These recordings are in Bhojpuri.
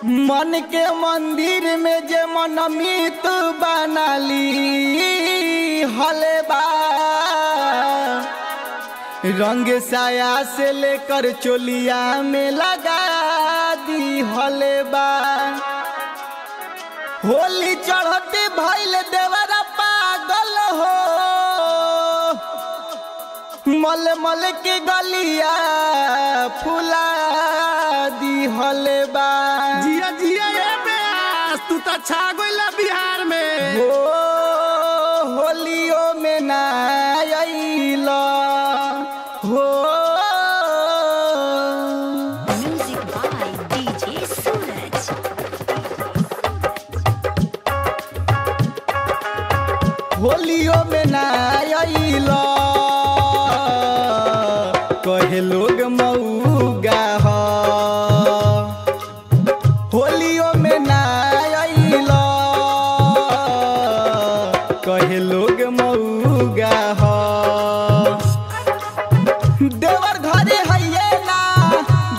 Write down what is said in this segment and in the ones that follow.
मन के मंदिर में जे मनमीत बनाली हलेबा, रंग साया से लेकर चोलिया में लगा दी हलेबा। होली चढ़ते भइल देवरा पागल हो, मल मल के गलिया फुला दी हलेबा। जिया जिया ये बेस तू तो छा गइला बिहार में। हो होलियो में ना आइला हो। Music by DJ Suraj. होलियो में ना आइला, कहे लोग मऊगा हो। होलियो में ना आइला, कहे लोग मऊगा हो। देवर घरे है ना,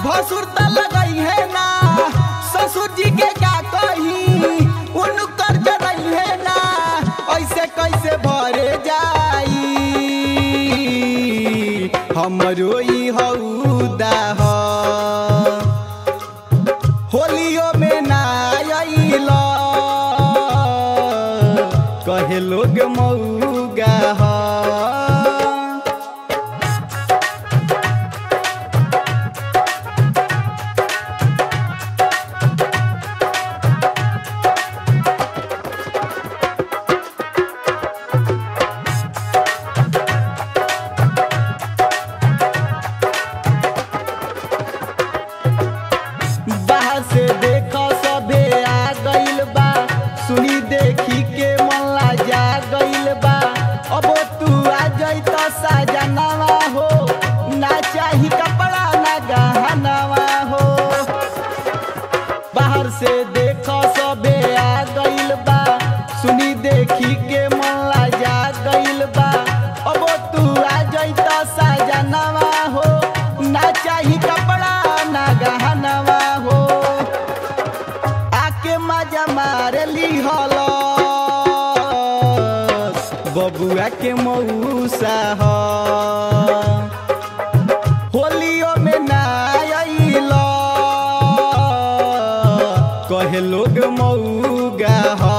भसुर त लगई है ना, ससुर जी के क्या कही उनकर जनई है ना। ऐसे कैसे भरे जाई हमरो ई हौदा हो। होलियो में ना आइला, कहे लोग मऊगा हो। बाहर से देखो सभे आ गइल बा, सुनी देखी के मन लाजा गइल बा। अब तू आ जाई तो सजनवा हो, ना चाही कपड़ा ना गहनवा हो। बाहर से देखो सभे आ गइल बा, सुनी देखी के मन लाजा गइल बा। अब तू आ जाई तो सजनवा हो, ना चाही कपड़ा ना गहनवा हो। आके मजा मार ली हलो, बबुआ के मऊसा हो। होलियो में ना आइला, कहे लोग मऊगा हो।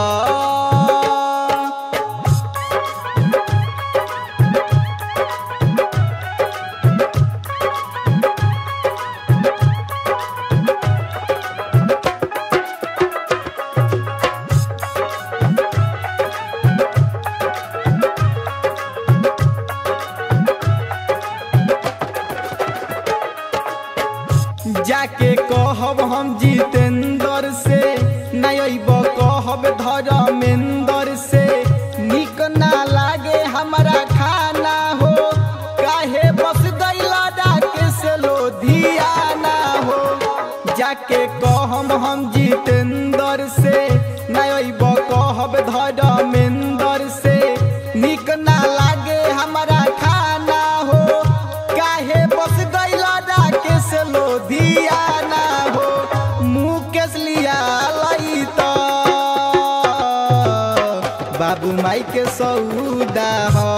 जाके कहब हम जितेंद्र से, नहीं अइब कहब धर्मेंद्र से। निक ना लागे हमारा खाना हो, काहे बस गइला डाके से लोधियाना हो। जाके कहब हम जितेंद्र से, नहीं अइब कहब धर्मेंद्र से। निक ना लागे हमारा खाना हो, काहे बस गइला डाके से लोधियाना हो। मुकेश लिया लाई तो बाबू माई के सौदा हो।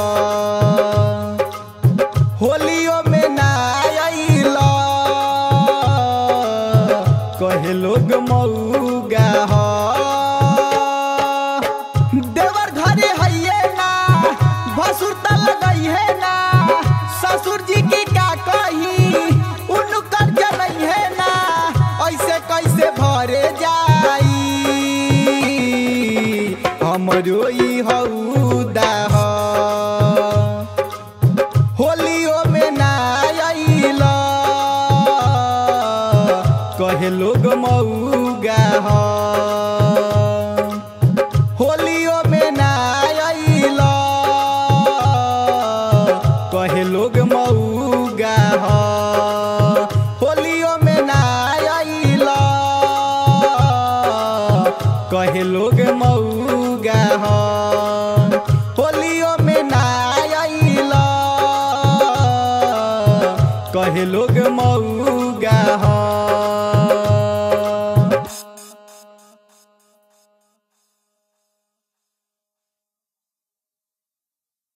होलियो में ना आइला, कहे लोग मऊगा हो। देवर घरे है ना, भसुर त लगई है ना, ससुर जी की का कही उनकर जनई है ना। ऐसे कैसे भरे जाई हमरो ई हौदा हो। होलियो में ना आइला, कहे लोग मऊगा हो। होलियो में ना आइला, कहे लोग मऊगा हो। होलियो में ना आइला, कहे लोग मऊगा हो। होलियो में ना आइला, कहे लोग मऊगा हो।